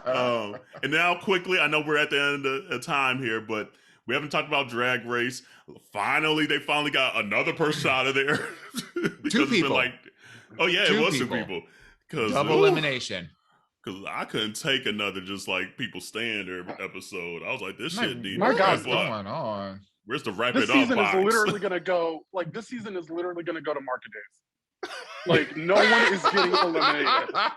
And now quickly, I know we're at the end of the time here, but we haven't talked about Drag Race. They finally got another person out of there because Two it's been people. like, oh yeah, it Two was two people. people. Because Double elimination. Because I couldn't take another just like people stand there episode. I was like, this shit need my to God, wrap up. Going on? Where's the wrap This it up season is box? literally gonna go like this season is literally gonna go to market days. Like no one is getting eliminated. Oh,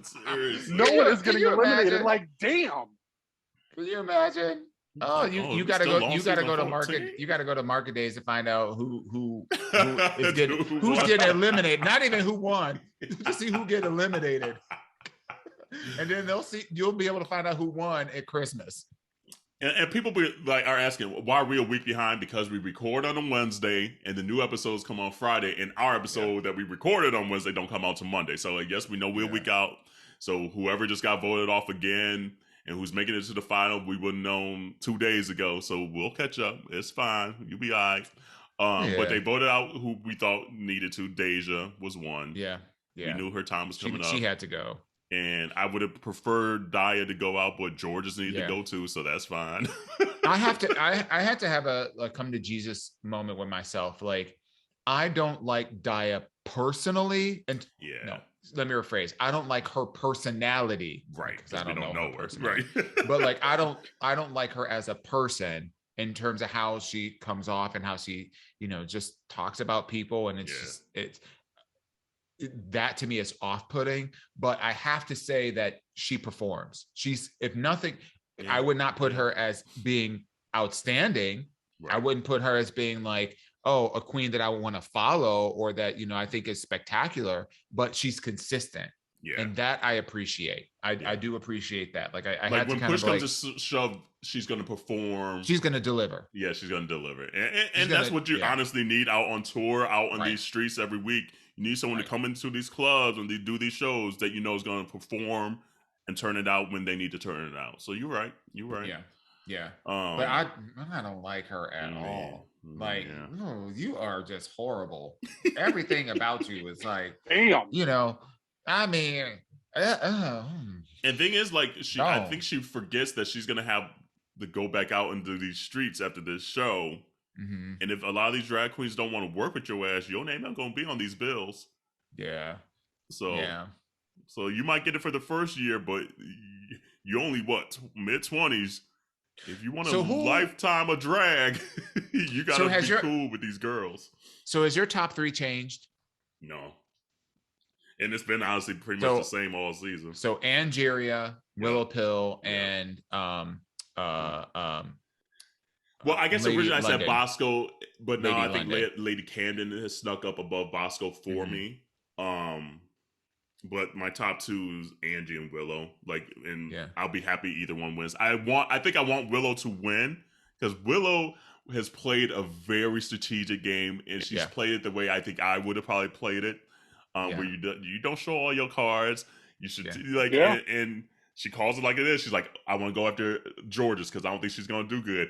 seriously. No one is getting eliminated. Imagine? Like damn. Can you imagine? Oh, you gotta still go. on You gotta season go to 14? market. You gotta go to market days to find out who's Who's getting eliminated. Not even who won. To see who get eliminated, and then you'll be able to find out who won at Christmas. And people are asking, why are we a week behind? Because we record on a Wednesday and the new episodes come on Friday, and our episode that we recorded on Wednesday don't come out till Monday. So yes, we know we're a week out. So whoever just got voted off again and who's making it to the final, we would have known 2 days ago. So we'll catch up. It's fine. You'll be all right. But they voted out who we thought needed to. Deja was one. Yeah. We knew her time was coming up. She had to go. And I would have preferred Daya to go out, but George's needed to go too, so that's fine. I had to have a come to Jesus moment with myself. Like, I don't like Daya personally, and no, let me rephrase. I don't like her personality, right? Because I don't know her, right? But like, I don't like her as a person in terms of how she comes off and how she, just talks about people, and that to me is off-putting, but I have to say that she performs. She's, if nothing, I would not put her as being outstanding. Right. I wouldn't put her as being like, oh, a queen that I want to follow or that, I think is spectacular, but she's consistent. Yeah. And that I appreciate. I do appreciate that. Like I had to kind of like, push comes to shove, she's going to perform. She's going to deliver. Yeah, she's going to deliver. And that's what you honestly need out on tour, out on these streets every week. You need someone to come into these clubs and they do these shows that is going to perform and turn it out when they need to turn it out. So you're right. Yeah. But I don't like her at all. Like, oh, you are just horrible. Everything about you is like, damn. I mean, and thing is, like, I think she forgets that she's gonna have to go back out into these streets after this show. Mm-hmm. And if a lot of these drag queens don't want to work with your ass, your name not gonna be on these bills. Yeah. So you might get it for the first year, but you only mid-20s. If you want a lifetime of drag, you gotta be cool with these girls. So has your top 3 changed? No. And it's been honestly pretty much the same all season. So Angeria, Willow Pill, and well, I guess originally I said Bosco, but now I think Lady Camden has snuck up above Bosco for me. But my top 2 is Angie and Willow. I'll be happy either one wins. I think I want Willow to win because Willow has played a very strategic game, and she's played it the way I think I would have probably played it. Where you don't show all your cards. You should and she calls it like it is. She's like, I want to go after George's because I don't think she's gonna do good.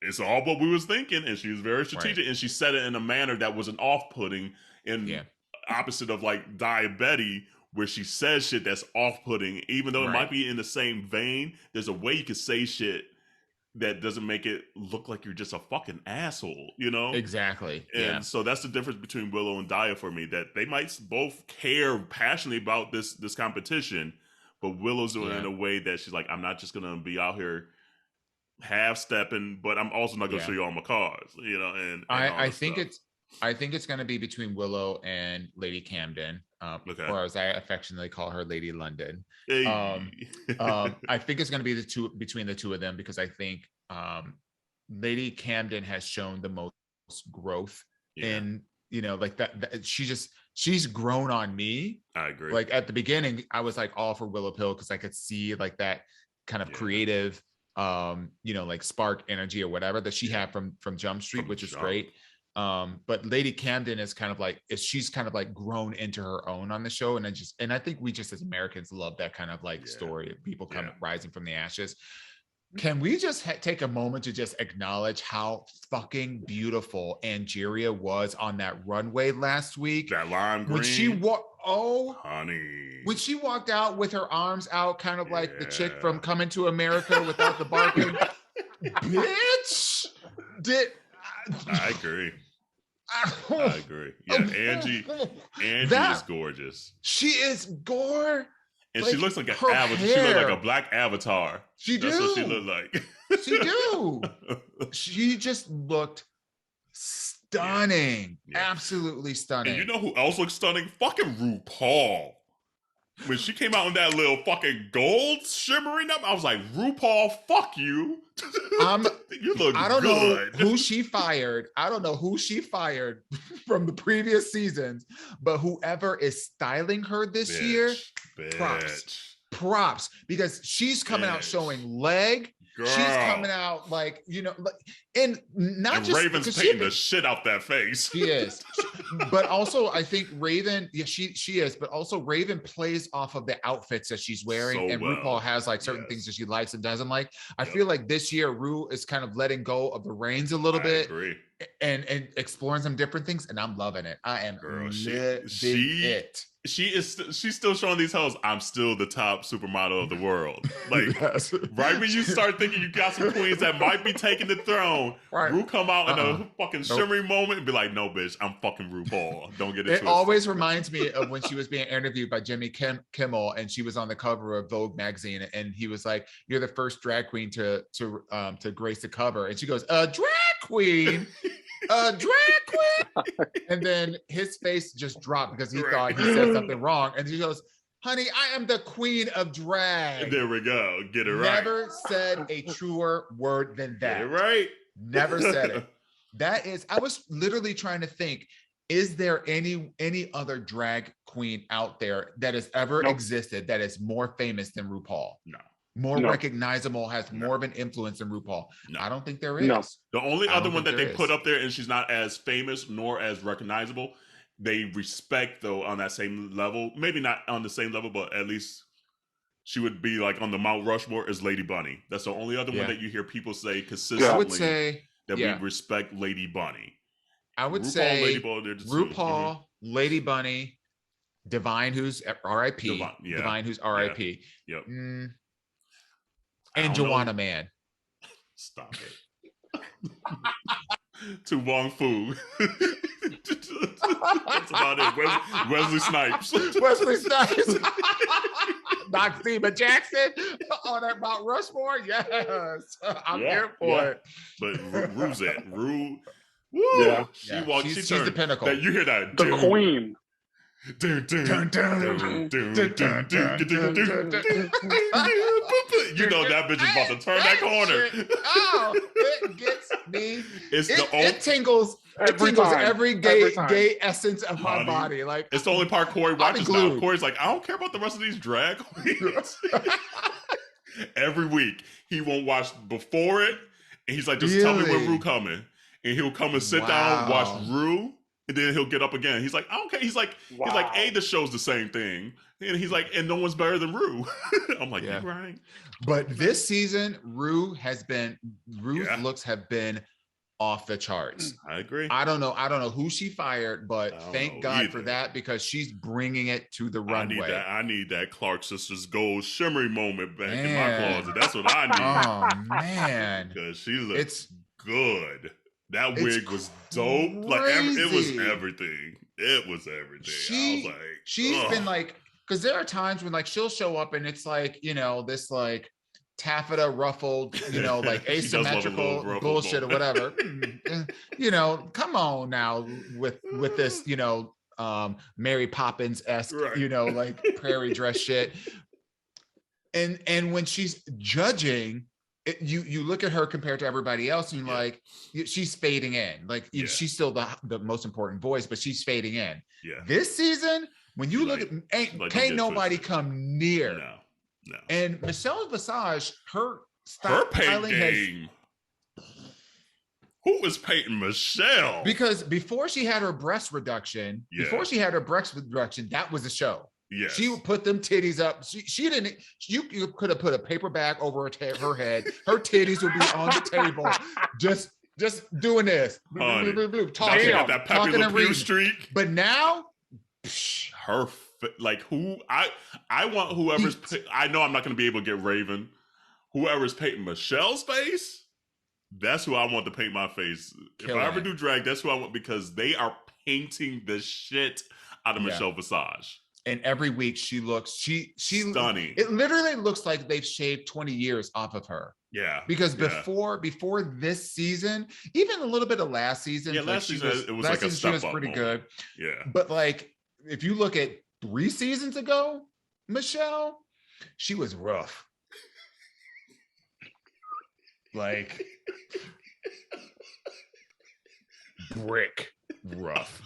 It's all what we was thinking, and she was very strategic, and she said it in a manner that wasn't off-putting, and opposite of like Diabetes, where she says shit that's off-putting, even though it might be in the same vein. There's a way you could say shit that doesn't make it look like you're just a fucking asshole, Exactly. And so that's the difference between Willow and Daya for me, that they might both care passionately about this competition, but Willow's doing it in a way that she's like, I'm not just going to be out here half-stepping, but I'm also not going to show you all my cards, and I think it's going to be between Willow and Lady Camden, or as I affectionately call her, Lady London. Hey. I think it's going to be between the two of them because I think Lady Camden has shown the most growth in, like that she's grown on me. I agree. Like at the beginning, I was like all for Willow Pill because I could see like that kind of creative, like spark energy or whatever that she had from Jump Street, which is great. But Lady Camden is kind of like, she's kind of like grown into her own on the show. And I think we just as Americans love that kind of like story of people rising from the ashes. Can we just take a moment to just acknowledge how fucking beautiful Angeria was on that runway last week? That lime green. When she honey. When she walked out with her arms out, kind of like the chick from Coming to America without the barking, bitch. I agree. I agree. Yeah, Angie is gorgeous. She is gore. And she looks like an avatar. She looks like a black avatar. That's what she looked like. She do. She just looked stunning. Yeah. Absolutely stunning. And you know who else looks stunning? Fucking RuPaul. When she came out in that little fucking gold shimmering up, I was like, RuPaul, fuck you. You look good. I don't know who she fired. I don't know who she fired from the previous seasons, but whoever is styling her this year, props, because she's coming out showing leg. Girl. She's coming out like, and not just Raven's painting the shit out that face. She is, but also I think Raven, she is, but also Raven plays off of the outfits that she's wearing, and RuPaul has like certain things that she likes and doesn't like. I feel like this year Ru is kind of letting go of the reins a little bit. Agree. And exploring some different things, and I'm loving it. I am it. She's still showing these hoes, I'm still the top supermodel of the world. Like, right when you start thinking you got some queens that might be taking the throne, Ru come out in a fucking shimmery moment and be like, no, bitch, I'm fucking RuPaul. Don't get it twisted. It always reminds me of when she was being interviewed by Jimmy Kimmel, and she was on the cover of Vogue magazine, and he was like, you're the first drag queen to grace the cover. And she goes, drag queen? Drag queen? And then his face just dropped because he thought he said something wrong. And she goes, honey, I am the queen of drag. There we go. Get it right. Never said a truer word than that. Get it right. Never said it. I was literally trying to think, is there any other drag queen out there that has ever existed that is more famous than RuPaul? No. More recognizable, has more of an influence than RuPaul. No. I don't think there is. No. The only other one that they put up there, and she's not as famous nor as recognizable, they respect though on that same level. Maybe not on the same level, but at least she would be like on the Mount Rushmore is Lady Bunny. That's the only other one that you hear people say consistently. I would say that we respect Lady Bunny. I would say RuPaul, Lady Bunny, Divine, who's R.I.P. Divine, who's R.I.P. Yep. And Joanna Man. Stop it. To Wong Fu. That's about it. Wesley Snipes. Wesley Snipes. Noxema Jackson on that Mount Rushmore. Yes. I'm here for it. But Ru's it. Ru. Woo. Yeah. She's the pinnacle. You hear that? The queen. You know that bitch is about to turn that corner. It gets me. It tingles. It tingles every gay essence of my body. Like, it's the only part Corey watches now. Corey's like, I don't care about the rest of these drag queens. Every week he won't watch before it, and he's like, just tell me when Ru coming, and he'll come and sit down, watch Ru. And then he'll get up again. He's like, okay. He's like, the show's the same thing. And he's like, and no one's better than Ru. I'm like, you're right. But this season, Ru's looks have been off the charts. I agree. I don't know who she fired, but thank God for that, because she's bringing it to the runway. I need that Clark Sisters gold shimmery moment back in my closet. That's what I need. Oh man, because she looks good. That wig was dope. Like it was everything. It was everything. I was like, she's been like, because there are times when like she'll show up and it's like, this like taffeta ruffled, like asymmetrical bullshit or whatever. Come on now with this, Mary Poppins-esque, like prairie dress shit. And when she's judging, you look at her compared to everybody else, and like she's fading in. Like she's still the most important voice, but she's fading in. Yeah. This season, when you look at, can't nobody come near. No. And Michelle Visage, her paint game. Who was painting Michelle? Because before she had her breast reduction, that was a show. Yes. She would put them titties up. She didn't. You could have put a paper bag over her head. Her titties would be on the table, just doing this, talking and reading. But now, her like who I want whoever's. I know I'm not going to be able to get Raven. Whoever's painting Michelle's face, that's who I want to paint my face. If I ever do drag, that's who I want because they are painting the shit out of Michelle Visage. And every week she looks she stunning. It literally looks like they've shaved 20 years off of her. Yeah. Because before this season, even a little bit of last season, last season it was like a step up. She was pretty good. Yeah. But like if you look at 3 seasons ago, Michelle, she was rough. Like brick rough.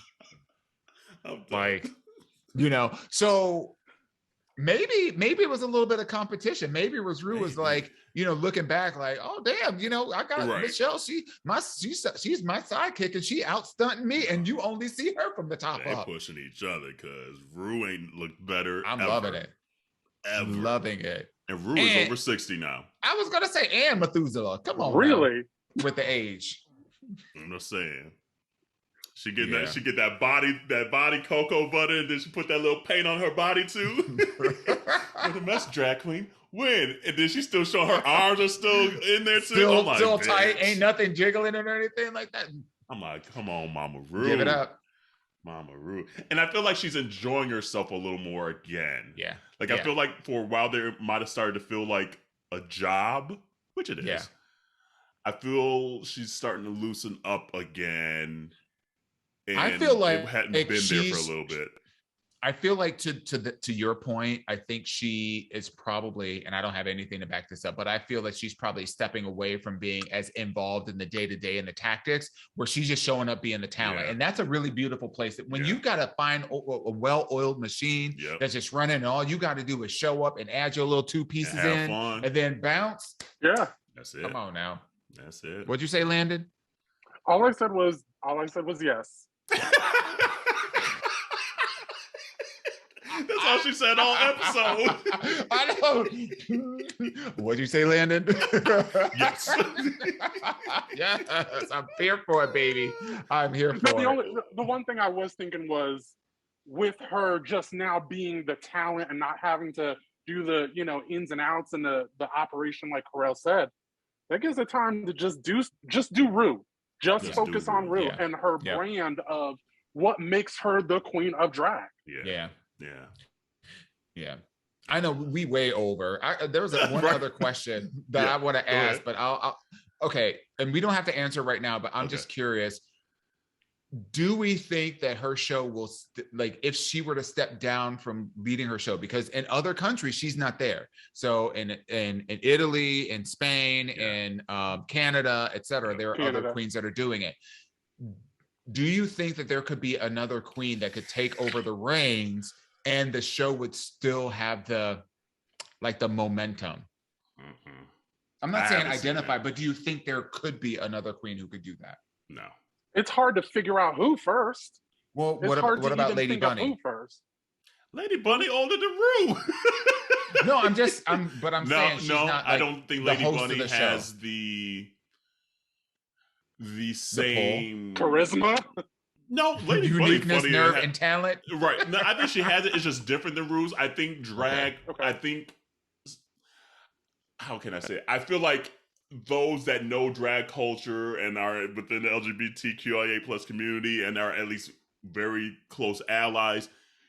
Like, you know, so maybe it was a little bit of competition. Maybe Rue was like, you know, looking back like, oh damn, you know, I got Michelle. She's my sidekick and she outstunting me, and you only see her from the top up. Pushing each other because Rue ain't looked better. I'm loving it. Loving it. And Rue is over 60 now. I was gonna say, and Methuselah. Come on, really? Now, with the age. I'm just saying. She get that body cocoa butter, and then she put that little paint on her body too. With a mess, drag queen. When? And then she still showing her arms are still in there too. Still tight, ain't nothing jiggling or anything like that. I'm like, come on, Mama Rue. Give it up. Mama Rue. And I feel like she's enjoying herself a little more again. Yeah. Like I feel like for a while there might have started to feel like a job, which it is. Yeah. I feel she's starting to loosen up again. And I feel like it hadn't been there for a little bit. I feel like to your point, I think she is probably, and I don't have anything to back this up, but I feel that she's probably stepping away from being as involved in the day-to-day and the tactics, where she's just showing up being the talent. And that's a really beautiful place that when you got to find a well-oiled machine that's just running, and all you got to do is show up and add your little 2 pieces in and then bounce. Yeah. That's it. Come on now. That's it. What'd you say, Landon? All I said was yes. That's all she said all episode. I know. What'd you say, Landon? Yes. Yes, I'm here for it, baby. I'm here for it. The one thing I was thinking was, with her just now being the talent and not having to do the, you know, ins and outs and the operation, like Carell said, that gives her time to just do Rue. Just focus on Rue and her brand of what makes her the queen of drag. Yeah. I know we way over. There was one other question that I want to ask, but I'll okay. And we don't have to answer right now, but I'm just curious. Do we think that her show will like if she were to step down from leading her show, because in other countries she's not there. So in Italy, in Spain, in Canada, etc., there are other queens that are doing it. Do you think that there could be another queen that could take over the reins and the show would still have the momentum? Mm-hmm. I'm not saying identify, but do you think there could be another queen who could do that? No. It's hard to figure out who first. Well, what about Lady Bunny? Who first? Lady Bunny older than Rue. No, I'm saying she's not. Like, I don't think Lady Bunny has the same charisma. No, Lady uniqueness, Bunny nerve, and talent. Right. No, I think she has it. It's just different than Rue's. I think drag. Okay. I think. How can I say it? I feel like those that know drag culture and are within the LGBTQIA plus community and are at least very close allies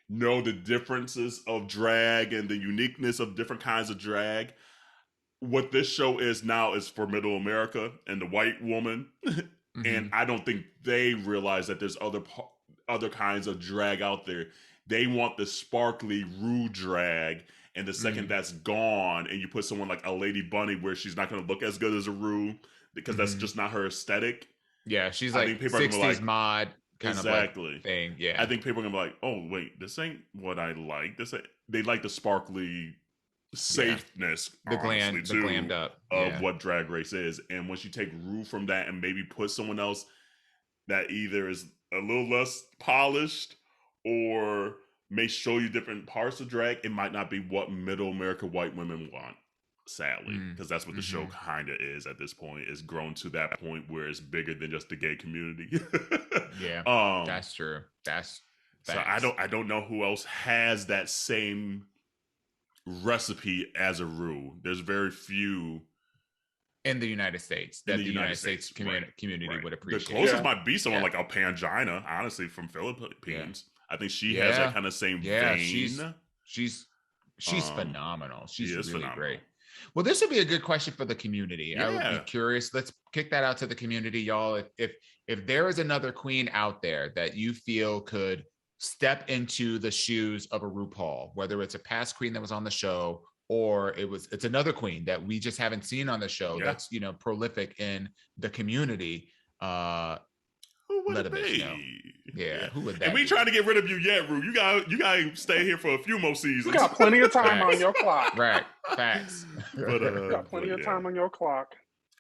know the differences of drag and the uniqueness of different kinds of drag. What this show is now is for Middle America and the white woman. Mm-hmm. And I don't think they realize that there's other kinds of drag out there. They want the sparkly Rue drag. And the second that's gone, and you put someone like a Lady Bunny where she's not going to look as good as a Rue because that's just not her aesthetic. Yeah, she's like 60s mod kind of like thing. Yeah, I think people are going to be like, oh, wait, this ain't what I like. They like the sparkly safeness, the glammed up of what Drag Race is. And once you take Rue from that and maybe put someone else that either is a little less polished or may show you different parts of drag, it might not be what Middle America white women want, sadly, because that's what the show kind of is at this point. It's grown to that point where it's bigger than just the gay community. That's true. So I don't know who else has that same recipe as a Rue. There's very few in the United States that the United States community would appreciate. The closest might be someone like a Pangina, honestly, from Philippines. I think she has that kind of same vein. She's phenomenal. She's really phenomenal. Great. Well, this would be a good question for the community. I would be curious. Let's kick that out to the community, y'all. If there is another queen out there that you feel could step into the shoes of a RuPaul, whether it's a past queen that was on the show or it's another queen that we just haven't seen on the show that's prolific in the community, who would it be? Who would that and we be? Trying to get rid of you yet, Rue. You gotta stay here for a few more seasons. You got plenty of time on your clock. Right. Facts. You got plenty of time on your clock.